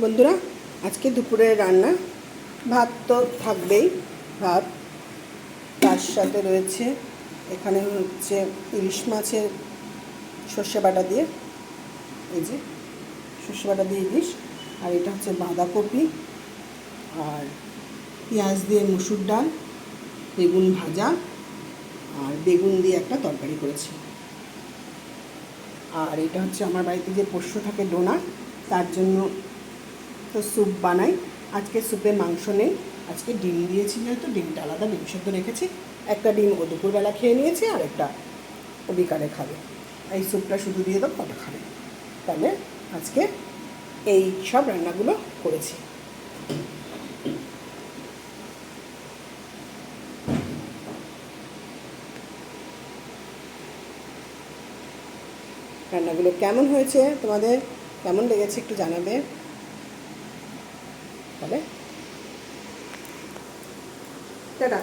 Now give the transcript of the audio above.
বন্ধুরা, আজকে দুপুরের রান্না ভাত তো থাকবেই। ভাত, তার সাথে রয়েছে এখানে হচ্ছে ইলিশ মাছের সর্ষে বাটা দিয়ে, এই যে সর্ষে বাটা দিয়ে ইলিশ, আর এটা হচ্ছে বাঁধাকপি আর পেঁয়াজ দিয়ে মুসুর ডাল, বেগুন ভাজা আর বেগুন দিয়ে একটা তরকারি করেছি। আর এটা হচ্ছে আমার বাড়িতে যে পোষ্য থাকে ডোনা, তার জন্য তো স্যুপ বানাই। আজকে স্যুপে মাংস নেই, আজকে ডিম দিয়েছি, যেহেতু ডিমটা আলাদা ডিম সেদ্ধ রেখেছি। একটা ডিম ও দুপুরবেলা খেয়ে নিয়েছে, আর একটা ও বিকালে খাবে। এই স্যুপটা শুধু দিয়ে দেবো, কটা খাবে। তাহলে আজকে এই সব রান্নাগুলো করেছি। রান্নাগুলো কেমন হয়েছে, তোমাদের কেমন লেগেছে একটু জানাবে। তাহলে টাটা।